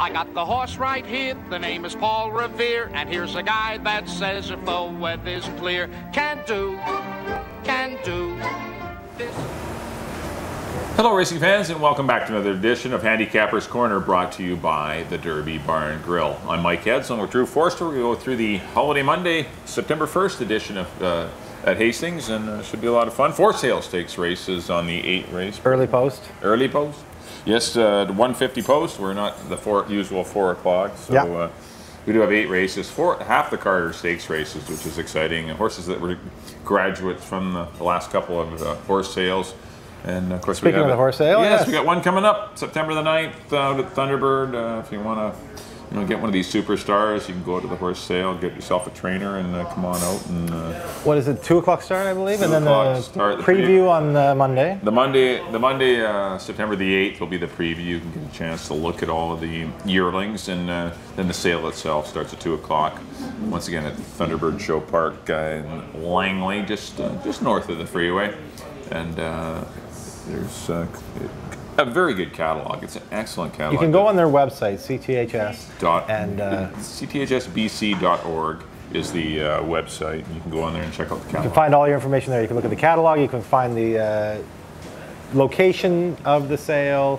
I got the horse right here, the name is Paul Revere, and here's a guy that says if the weather's clear, can do this. Hello racing fans, and welcome back to another edition of Handicapper's Corner, brought to you by the Derby Bar and Grill. I'm Mike Eds, and with Drew Forster. We go through the Holiday Monday, September 1st edition of at Hastings, and should be a lot of fun. 4 sale stakes races on the 8 race. Early post. Early post. Yes, the 150 post. We're not the usual 4 o'clock, so we do have 8 races. Half the Carter Stakes races, which is exciting. And horses that were graduates from the last couple of horse sales. And of course, speaking of the horse sale, yes, we got one coming up September the 9th out at Thunderbird. If you want to, get one of these superstars, you can go to the horse sale, get yourself a trainer, and come on out. And what is it? 2 o'clock start, I believe, and then the start, preview on Monday. The Monday, September the 8th will be the preview. You can get a chance to look at all of the yearlings, and then the sale itself starts at 2 o'clock. Once again at Thunderbird Show Park in Langley, just north of the freeway, and there's a very good catalog. It's an excellent catalog. You can go on their website, CTHS. CTHSBC.org is the website. You can go on there and check out the catalog. You can find all your information there. You can look at the catalog. You can find the location of the sale.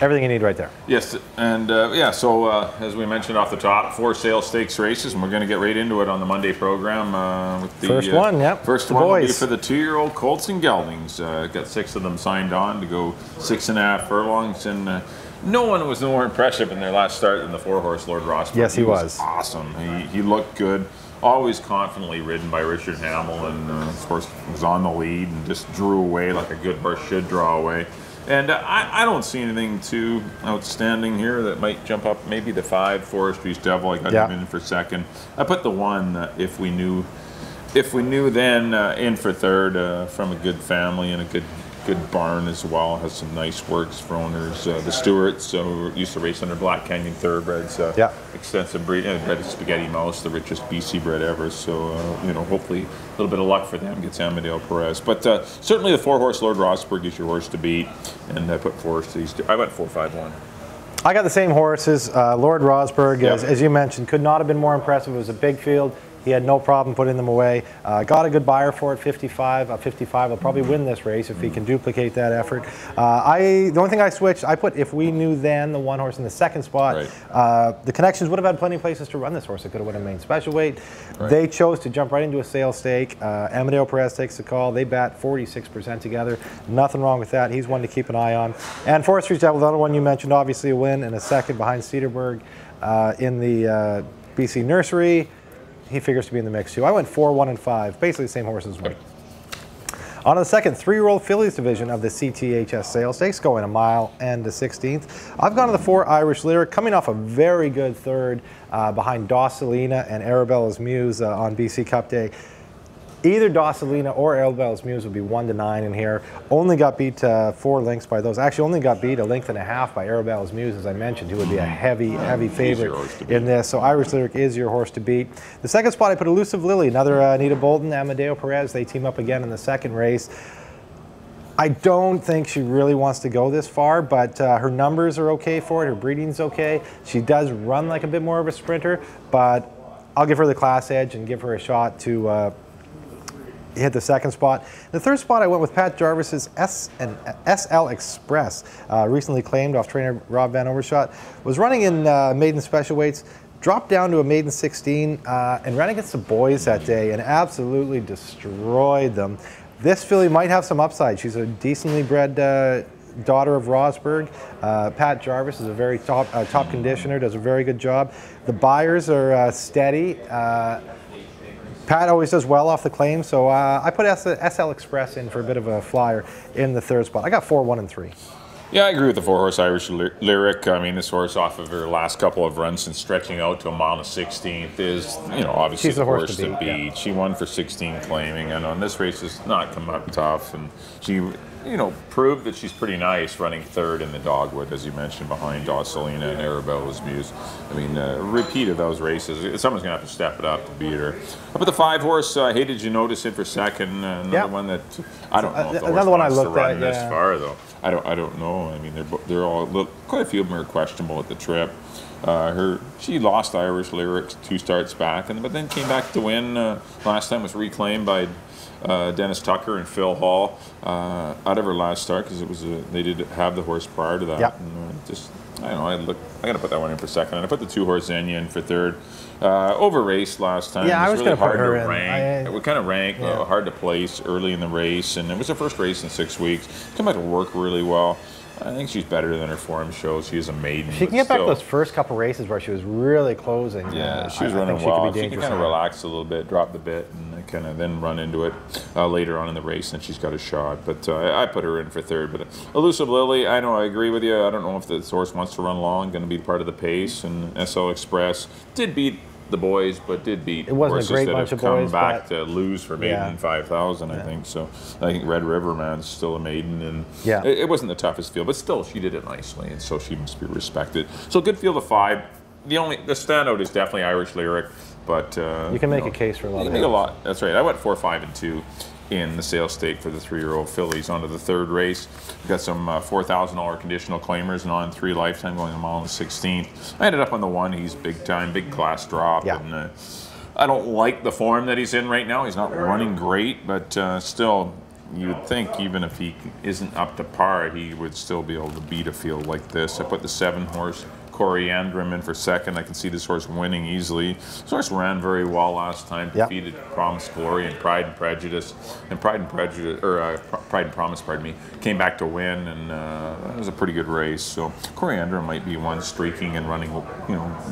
Everything you need right there. Yes, and so as we mentioned off the top, 4 sale stakes races, and we're going to get right into it on the Monday program with the first one. Yep. First one will be for the 2-year-old colts and geldings. Got 6 of them signed on to go 6.5 furlongs, and no one was more impressive in their last start than the 4-horse Lord Rosberg. Yes, he was awesome. He looked good. Always confidently ridden by Richard Hamill, and of course was on the lead and just drew away like a good horse should draw away. And I don't see anything too outstanding here that might jump up. Maybe the 5, Forestry's Devil. I got him in for second. I put the 1 if we knew then in for third from a good family and a good barn as well. Has some nice works for owners. The Stewarts used to race under Black Canyon Thoroughbreds. Extensive breed. Bred a Spaghetti Mouse, the richest BC bred ever. So hopefully a little bit of luck for them gets Amadeo Perez. But certainly the 4-horse Lord Rosberg is your horse to beat. And I put 4 to these 2. I went 4-5-1. I got the same horses. Lord Rosberg, as you mentioned, could not have been more impressive. It was a big field. He had no problem putting them away. Got a good buyer for it, 55. 55 will probably win this race if he can duplicate that effort. The only thing I switched, I put If We Knew Then, the 1 horse in the 2nd spot. Right. The Connections would have had plenty of places to run this horse. It could have won a main special weight. Right. They chose to jump right into a sale stake. Amadeo Perez takes the call. They bat 46% together. Nothing wrong with that. He's one to keep an eye on. And Forestry's Devil, the other one you mentioned, obviously a win and a second behind Cedarburg in the BC Nursery. He figures to be in the mix too. I went 4, 1, and 5, basically the same horse as me. On to the second 3-year-old fillies division of the CTHS sale stakes, going a mile and a 16th. I've gone to the 4 Irish Lyric, coming off a very good third behind Dawsalina and Arabella's Muse on BC Cup Day. Either Dawsalina or Arabella's Muse would be 1-9 in here. Only got beat 4 lengths by those. Actually, only got beat 1.5 lengths by Arabella's Muse, as I mentioned, who would be a heavy favorite in this. So Irish Lyric is your horse to beat. The second spot, I put Elusive Lily, another Anita Bolden, Amadeo Perez. They team up again in the second race. I don't think she really wants to go this far, but her numbers are okay for it. Her breeding's okay. She does run like a bit more of a sprinter, but I'll give her the class edge and give her a shot to hit the second spot. The third spot, I went with Pat Jarvis's SL Express, recently claimed off trainer Rob Van Overshot. Was running in maiden special weights, dropped down to a maiden 16, and ran against the boys that day and absolutely destroyed them. This filly might have some upside. She's a decently bred daughter of Rosberg. Pat Jarvis is a very top conditioner, does a very good job. The buyers are steady. Pat always does well off the claim, so I put SL Express in for a bit of a flyer in the third spot. I got 4, 1, and 3. Yeah, I agree with the 4-horse Irish Lyric. I mean, this horse off of her last couple of runs and stretching out to a mile and a 16th is, obviously the horse to beat. Yeah. She won for 16 claiming, and on this race has not come up tough, and she proved that she's pretty nice running third in the dogwood, as you mentioned, behind Dawselina and Arabella's Muse. I mean, repeat of those races. Someone's going to have to step it up to beat her. Up at the 5-horse, hey, did you notice it for second? Another one that I don't know if the another horse one I wants looked to run at, this far, though. I don't know. I mean, they're all quite a few of them are questionable at the trip. She lost Irish Lyrics 2 starts back, but then came back to win. Last time was reclaimed by Dennis Tucker and Phil Hall out of her last start, because they did have the horse prior to that. Yep. And, I don't know. I got to put that one in for second, and I put the 2-horse Xenia in for third. Over raced last time. Yeah, it was really going to put her hard to rank. It would kind of rank, hard to place early in the race, and it was her first race in 6 weeks. Come back to work really well. I think she's better than her form shows. She is a maiden. She can get back to those first couple races where she was really closing. Yeah, she was running well. She can kind of relax a little bit, drop the bit, and kind of then run into it later on in the race, and she's got a shot. But I put her in for third. But Elusive Lily, I know I agree with you. I don't know if the horse wants to run long, going to be part of the pace. And SL Express did beat the boys, but did beat horses that have come back to lose for maiden 5,000, I think. So I think Red River Man's still a maiden, and it wasn't the toughest field, but still she did it nicely, and so she must be respected. So good field of 5. The standout is definitely Irish Lyric, but you can make a case for a lot. You can make a lot. That's right. I went 4, 5, and 2 in the sales stake for the 3-year-old fillies. Onto the third race. We've got some $4,000 conditional claimers and on 3 lifetime going a mile on the 16th. I ended up on the 1. He's big time, big class drop. Yeah. And I don't like the form that he's in right now. He's not running great, but still, you would think even if he isn't up to par, he would still be able to beat a field like this. I put the 7-horse Coriandrum in for second. I can see this horse winning easily. This horse ran very well last time. Defeated Promise Glory and Pride and Prejudice. And Pride and Promise, pardon me, came back to win, and it was a pretty good race. So Coriandrum might be one streaking and running,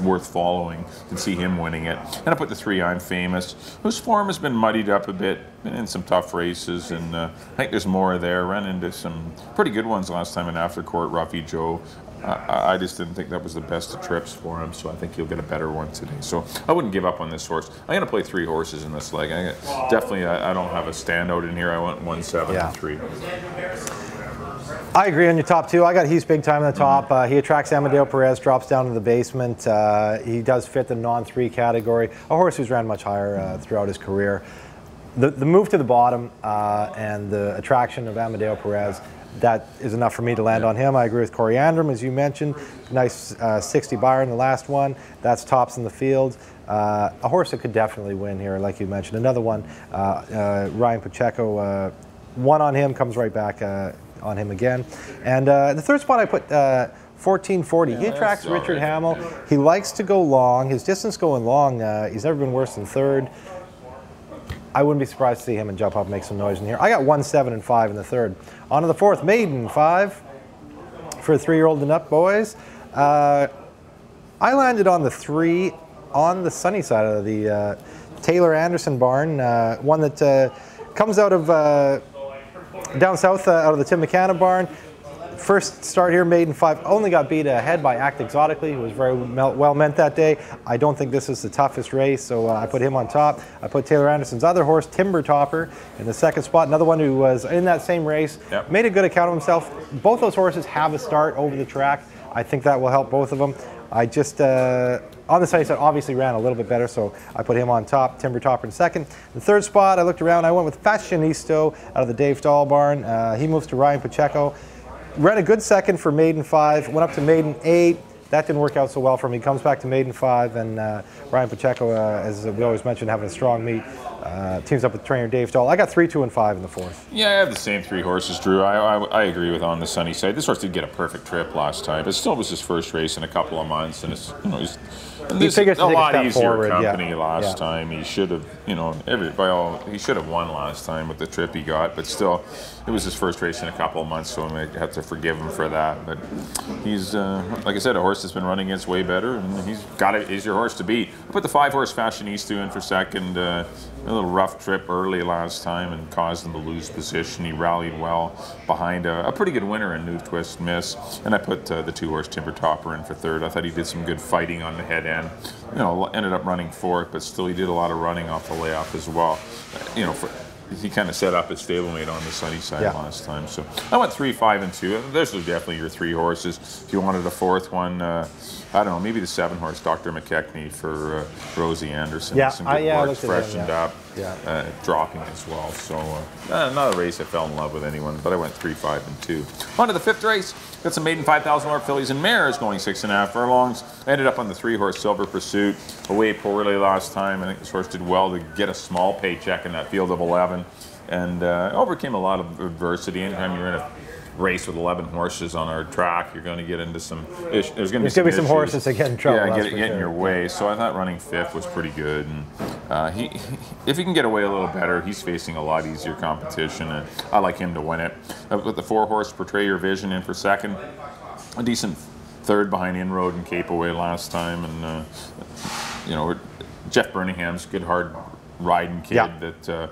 worth following. You can see him winning it. And I put the 3 I'm Famous, whose form has been muddied up a bit. Been in some tough races, and I think there's more there. Ran into some pretty good ones last time in After Court, Ruffy Joe. I just didn't think that was the best of trips for him, so I think he'll get a better one today. So I wouldn't give up on this horse. I'm going to play 3 horses in this leg. I don't have a standout in here. I went 1, 7, and 3. I agree on your top 2. I got He's big time in the top. He attracts Amadeo Perez, drops down to the basement. He does fit the non-3 category. A horse who's ran much higher throughout his career. The move to the bottom and the attraction of Amadeo Perez, that is enough for me to land on him. I agree with Coriandrum, as you mentioned. Nice 60 buyer in the last one. That's tops in the field. A horse that could definitely win here, like you mentioned. Another one, Ryan Pacheco, 1 on him, comes right back on him again. And the third spot I put 1440. He attracts Richard Hamill. He likes to go long. His distance going long, he's never been worse than third. I wouldn't be surprised to see him and jump up and make some noise in here. I got 1, 7, and 5 in the third. On to the 4th, Maiden 5 for 3-year-old and up boys. I landed on the 3 on the sunny side of the Taylor Anderson barn, one that comes out of down south out of the Tim McCanna barn. First start here, Maiden 5, only got beat ahead by Act Exotically, who was very well meant that day. I don't think this is the toughest race, so I put him on top. I put Taylor Anderson's other horse, Timber Topper, in the second spot. Another one who was in that same race, made a good account of himself. Both those horses have a start over the track. I think that will help both of them. I just, on the sunny side, obviously ran a little bit better, so I put him on top, Timber Topper in second. The third spot, I looked around, I went with Fashionista out of the Dave Dahl barn. He moves to Ryan Pacheco. Ran a good second for Maiden 5, went up to Maiden 8. That didn't work out so well for him. He comes back to Maiden 5, and Ryan Pacheco, as we always mention, having a strong meet. Teams up with trainer Dave Dahl. I got 3, 2, and 5 in the 4th. Yeah, I have the same 3 horses, Drew. I agree with on the sunny side. This horse did get a perfect trip last time, but still was his first race in a couple of months, and it's he figures a lot easier forward, company last time. He should have, he should have won last time with the trip he got, but still, it was his first race in a couple of months, so I have to forgive him for that. But he's, like I said, a horse that's been running against way better, and he's your horse to beat. I put the 5-horse Fashionista in for second. A little rough trip early last time and caused him to lose position. He rallied well behind a pretty good winner in New Twist Miss. And I put the 2-horse Timber Topper in for third. I thought he did some good fighting on the head end. Ended up running fourth, but still he did a lot of running off the layoff as well. he kind of set up his stablemate on the sunny side Yeah. last time. So I went 3, 5, and 2. Those are definitely your 3 horses. If you wanted a 4th one, I don't know, maybe the 7 horse, Dr. McKechnie for Rosie Anderson. Yeah, Some good I works, looked at him, freshened yeah. up, Yeah. dropping as well. So not a race I fell in love with anyone, but I went 3, 5, and 2. On to the 5th race. Got some maiden 5,000 dollar fillies and mares going 6.5 furlongs. I ended up on the 3 horse Silver Pursuit. Away poorly last time. I think this horse did well to get a small paycheck in that field of 11, and overcame a lot of adversity. Anytime you're in a race with 11 horses on our track, you're going to get into some issues. There's going to be some horses that get in trouble. Yeah, get in your way. So I thought running 5th was pretty good. And if he can get away a little better, he's facing a lot easier competition, and I like him to win it. With the 4 horse Portray Your Vision in for 2nd, a decent 3rd behind Inroad and Cape Away last time, and Jeff Burningham's good hard riding kid that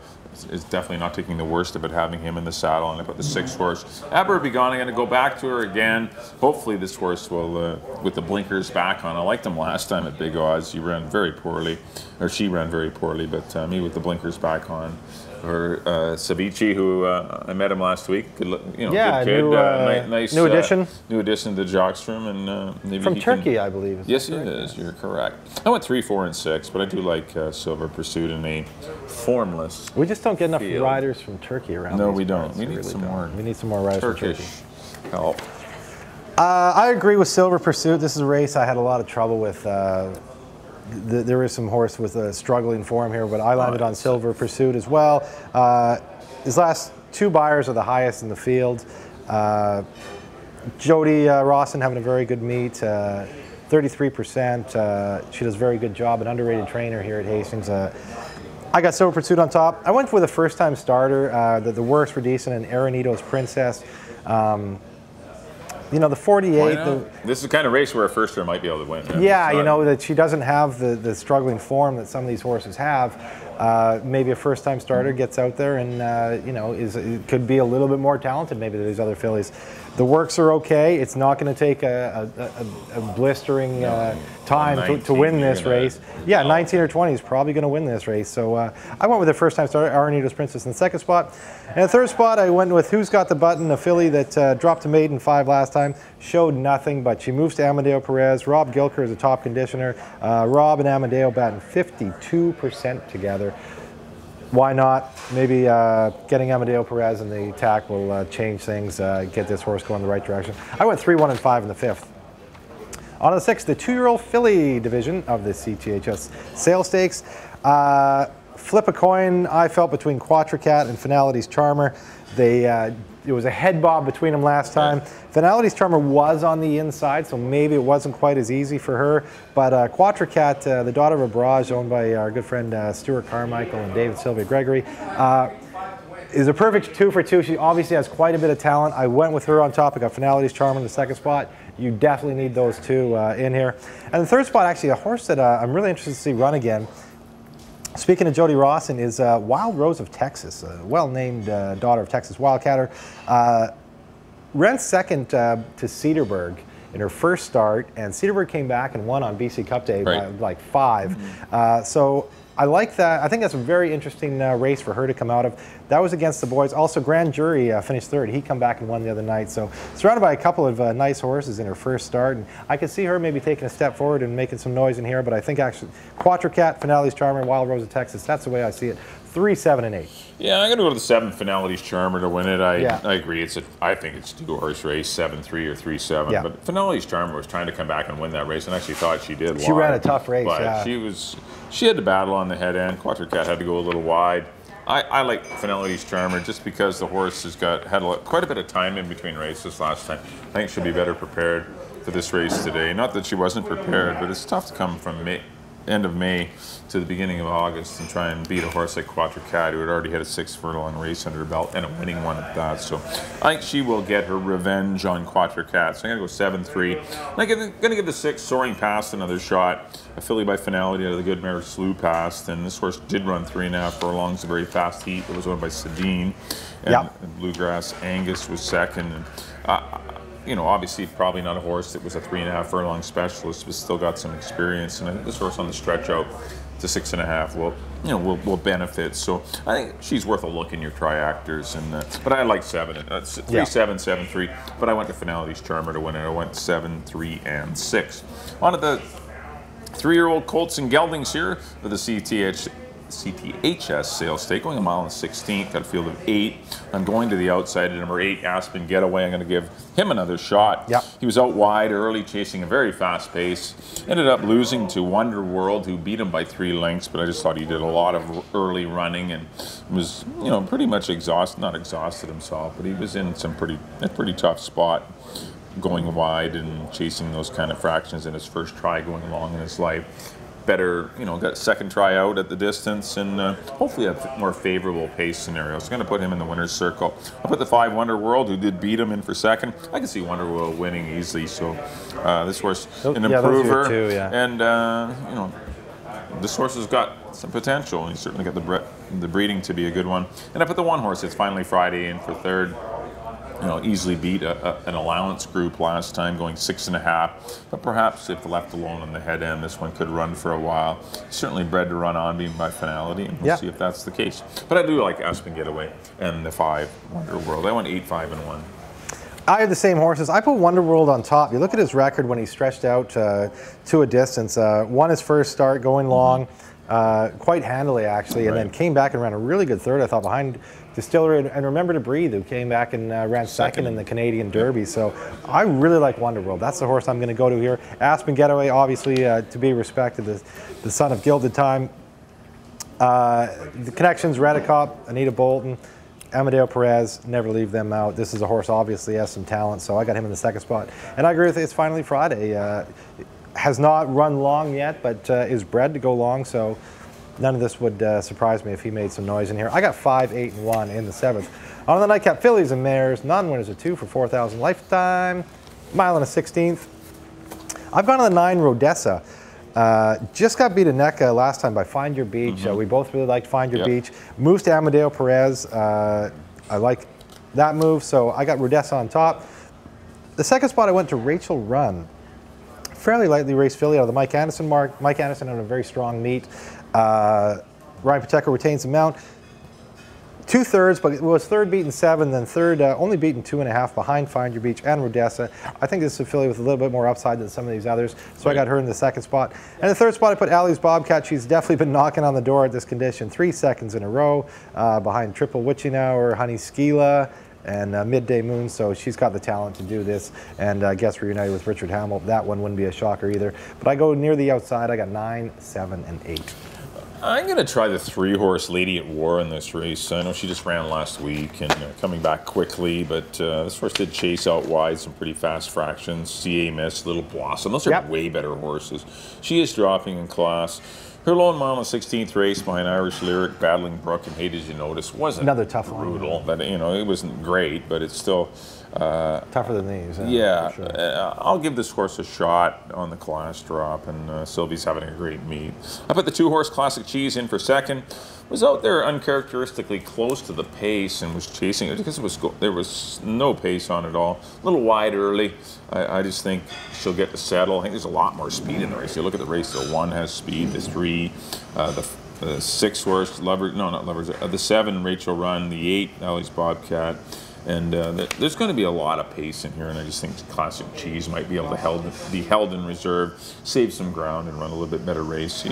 is definitely not taking the worst of it, having him in the saddle. And I put the 6 horse Aber Begone. I'm going to go back to her again. Hopefully this horse will, with the blinkers back on. I liked him last time at big odds. He ran very poorly, or she ran very poorly, but me with the blinkers back on. Or Savici, who I met him last week. Good, good kid, nice new addition. New addition to the jockstrom, and maybe from Turkey, I believe. Yes, he is. You're correct. I went 3, 4, and 6, but I do like Silver Pursuit in a formless. We just don't get enough field. riders from Turkey around. No, these we don't. parts. We need really some don't. more. We need some more riders Turkish from Turkey. help. I agree with Silver Pursuit. This is a race I had a lot of trouble with. There is some horse with a struggling form here, but I landed on Silver Pursuit as well. His last 2 buyers are the highest in the field. Jody Rawson having a very good meet, 33%. She does a very good job, an underrated trainer here at Hastings. I got Silver Pursuit on top. I went with a first-time starter. The works were decent, and Arenito's Princess. The 48. This is the kind of race where a firster might be able to win. Yeah, that she doesn't have the struggling form that some of these horses have. Maybe a first-time starter gets out there and could be a little bit more talented maybe than these other fillies. The works are okay. It's not going to take a blistering time to win this race. Yeah, 19 or 20 is probably going to win this race. So I went with the first-time starter, Arenito's Princess, in the 2nd spot. And the 3rd spot, I went with Who's Got the Button, a filly that dropped to maiden 5 last time, showed nothing, but she moves to Amadeo Perez. Rob Gilker is a top conditioner. Rob and Amadeo batting 52% together. Why not? Maybe getting Amadeo Perez in the attack will change things, get this horse going in the right direction. I went 3, 1, and 5 in the 5th. On to the 6th, the 2-year-old filly division of the CTHS Sale Stakes. Flip a coin, I felt, between Quatracat and Finality's Charmer. It was a head bob between them last time. Finality's Charmer was on the inside, so maybe it wasn't quite as easy for her. But Quatracat, the daughter of a barrage owned by our good friend Stuart Carmichael and David Sylvia Gregory, is a perfect 2 for 2. She obviously has quite a bit of talent. I went with her on top. I got Finality's Charmer in the 2nd spot. You definitely need those 2 in here. And the 3rd spot, actually, a horse that I'm really interested to see run again. Speaking of Jody Rawson, is Wild Rose of Texas, a well-named daughter of Texas Wildcatter. Ran 2nd to Cedarburg in her first start, and Cedarburg came back and won on BC Cup Day by like 5. So I like that. I think that's a very interesting race for her to come out of. That was against the boys. Also, Grand Jury finished 3rd. He come back and won the other night. So surrounded by a couple of nice horses in her first start. And I could see her maybe taking a step forward and making some noise in here. But I think actually Quatracat, Finality's Charmer, Wild Rose of Texas, that's the way I see it. 3, 7, and 8. Yeah, I'm going to go to the 7th, Finality's Charmer, to win it. I agree. I think it's a 2-horse race, 7-3 or 3-7. Yeah. But Finality's Charmer was trying to come back and win that race, and actually thought she did. She ran a tough race, but she had to battle on the head end. Quatracat had to go a little wide. I like Finality's Charmer just because the horse had quite a bit of time in between races last time. I think she'll be better prepared for this race today. Not that she wasn't prepared, but it's tough to come from end of May to the beginning of August and try and beat a horse like Quatracat, who had already had a 6-furlong race under her belt and a winning one at that. So I think she will get her revenge on Quatracat. So I'm going to go 7-3. I'm going to give the 6 Soaring Past another shot. A filly by Finality out of the good mare Slew Past, and this horse did run 3.5 furlongs, a very fast heat. It was won by Sedin, and Bluegrass Angus was 2nd. And, obviously probably not a horse that was a 3.5 furlong specialist, but still got some experience. And I think this horse on the stretch out to 6.5 will will benefit. So I think she's worth a look in your triactors. And but I like 7. 3-7, 7-3. But I went to Finality's Charmer to win it. I went 7, 3, and 6. On to the 3-year-old Colts and Geldings here for the CTHS sales stake, going a mile and 16th at a field of 8. I'm going to the outside at number 8, Aspen Getaway. I'm going to give him another shot. Yep. He was out wide early, chasing a very fast pace. Ended up losing to Wonder World, who beat him by 3 lengths, but I just thought he did a lot of early running and was, pretty much not exhausted himself, but he was in a pretty tough spot, going wide and chasing those kind of fractions in his first try going long in his life. Better, got second try out at the distance, and hopefully a more favorable pace scenario. I was going to put him in the winner's circle. I put the 5 Wonder World, who did beat him in for second. I can see Wonder World winning easily, so this horse, an improver, those are 2, and this horse has got some potential, and he's certainly got the breeding to be a good one. And I put the 1 horse, It's Finally Friday, in for third. Easily beat an allowance group last time, going 6.5. But perhaps if left alone on the head end, this one could run for a while. Certainly bred to run on beam by Finality, and we'll see if that's the case. But I do like Aspen Getaway and the 5 Wonder World. I went 8, 5, and 1. I have the same horses. I put Wonder World on top. You look at his record when he stretched out to a distance. Won his first start going long, quite handily actually, and then came back and ran a really good third, I thought, behind Distillery and Remember to Breathe, who came back and ran second in the Canadian Derby. So I really like Wonder World. That's the horse I'm going to go to here. Aspen Getaway, obviously, to be respected, the son of Gilded Time. The connections, Redicop, Anita Bolton, Amadeo Perez, never leave them out. This is a horse obviously has some talent, so I got him in the second spot. And I agree with it. It's Finally Friday. Has not run long yet, but is bred to go long, so none of this would surprise me if he made some noise in here. I got 5, 8, and 1 in the 7th. On the nightcap, fillies and mares, non-winners of 2 for 4,000 lifetime, mile and a 16th. I've gone on the 9, Rodessa. Just got beat a NECA last time by Find Your Beach. We both really liked Find Your Beach. Moves to Amadeo Perez. I like that move, so I got Rodessa on top. The second spot, I went to Rachel Run. Fairly lightly raced filly out of the Mike Anderson mark. Mike Anderson had a very strong meet. Ryan Pacheco retains the mount. 2/3, but it was third beaten 7, then third only beaten 2.5 behind Find Your Beach and Rodessa. I think this is a filly with a little bit more upside than some of these others, so I got her in the second spot. And the third spot, I put Allie's Bobcat. She's definitely been knocking on the door at this condition 3 seconds in a row behind Triple Witching Hour, Honey Skila, and Midday Moon, so she's got the talent to do this. And Guess Reunited with Richard Hamill, that one wouldn't be a shocker either. But I go near the outside. I got 9, 7, and 8. I'm going to try the 3-horse Lady at War in this race. I know she just ran last week and coming back quickly, but this horse did chase out wide some pretty fast fractions. CA Miss, Little Blossom. Those are way better horses. She is dropping in class. Her lone mile in the 16th race behind Irish Lyric, Battling Brook, and Hey Did You Notice wasn't another tough brutal. One. But it wasn't great, but it's still tougher than these. Yeah, sure. I'll give this horse a shot on the class drop, and Sylvie's having a great meet. I put the 2-horse Classic Cheese in for second. Was out there uncharacteristically close to the pace and was chasing it because there was no pace on it all. A little wide early. I just think she'll get to settle. I think there's a lot more speed in the race. You look at the race, the 1 has speed, the 3, the 6-horse, the 7, Rachel Run, the 8, Allie's Bobcat. And there's going to be a lot of pace in here, and I just think Classic Cheese might be able to be held in reserve, save some ground, and run a little bit better race.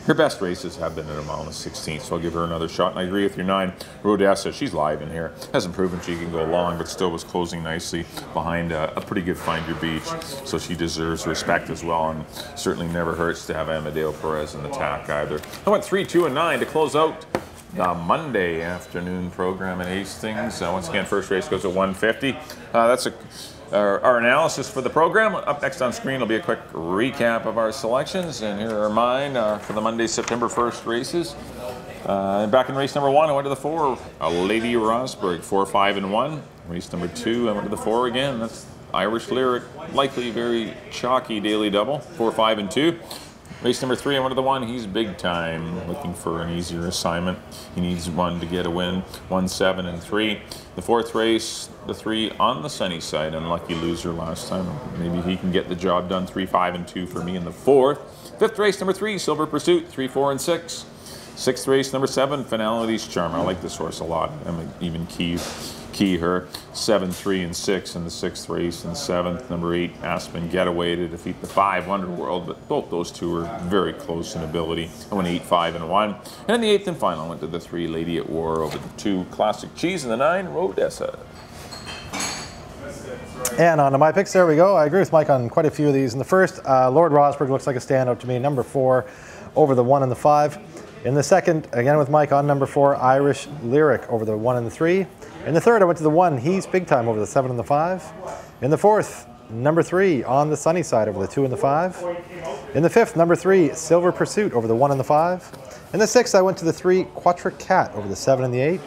Her best races have been at a mile and a 16th, so I'll give her another shot. And I agree with your 9, Rodessa. She's live in here. Hasn't proven she can go long, but still was closing nicely behind a pretty good Find Your Beach. So she deserves respect as well, and certainly never hurts to have Amadeo Perez in the tack either. I went 3, 2, and 9 to close out the Monday afternoon program at Hastings. Once again, first race goes at 150. That's our analysis for the program. Up next on screen will be a quick recap of our selections, and here are mine for the Monday, September 1st races. Back in race number 1, I went to the 4, Lady Rosberg, 4, 5, and 1. Race number 2, I went to the 4 again. That's Irish Lyric, likely very chalky daily double, 4, 5, and 2. Race number 3, I went to the 1. He's big time, looking for an easier assignment. He needs 1 to get a win. 1, 7, and 3. The 4th race, the 3 on the sunny side. Unlucky loser last time. Maybe he can get the job done. 3, 5, and 2 for me in the 4th. 5th race, number 3, Silver Pursuit, 3, 4, and 6. Sixth race, number 7, Finality's Charm. I like this horse a lot. I'm even key her. 7, 3, and 6 in the 6th race. And 7th, number 8, Aspen Getaway to defeat the 5, Wonderworld. But both those two are very close in ability. I went 8, 5, and 1. And in the 8th and final, I went to the 3, Lady at War, over the 2, Classic Cheese, and the 9, Rodessa. And on to my picks, there we go. I agree with Mike on quite a few of these. In the first, Lord Rosberg looks like a standout to me. Number 4 over the 1 and the 5. In the second, again with Mike on number 4, Irish Lyric over the 1 and the 3. In the third, I went to the 1, He's Big Time over the 7 and the 5. In the fourth, number 3, On the Sunny Side over the 2 and the 5. In the fifth, number 3, Silver Pursuit over the 1 and the 5. In the sixth, I went to the 3, Quatre Cat over the 7 and the 8.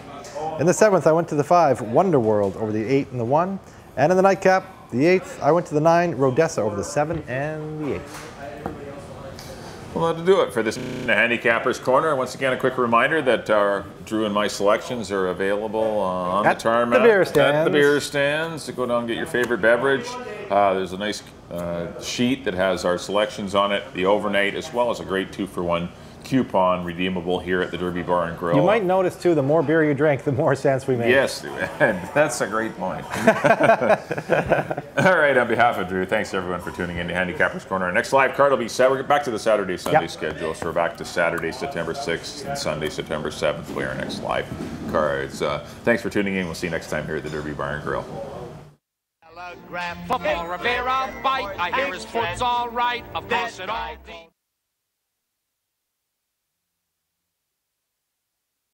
In the seventh, I went to the 5, Wonderworld over the 8 and the 1. And in the nightcap, the 8th, I went to the 9, Rodessa over the 7 and the 8. Well, that'll do it for this Handicapper's Corner. Once again, a quick reminder that our Drew and my selections are available on the tarmac. At the beer stands. To go down and get your favorite beverage. There's a nice sheet that has our selections on it, the overnight, as well as a great 2-for-1 coupon redeemable here at the Derby Bar and Grill. You might notice too, the more beer you drink, the more sense we make. Yes, that's a great point. All right, on behalf of Drew, thanks everyone for tuning in to Handicapper's Corner. Our next live card will be Saturday. We're back to the Saturday-Sunday schedule, so we're back to Saturday, September 6th and Sunday, September 7th will be our next live cards. Thanks for tuning in. We'll see you next time here at the Derby Bar and Grill. Football Rivera bite. I hear his foot's all right. Of course it all.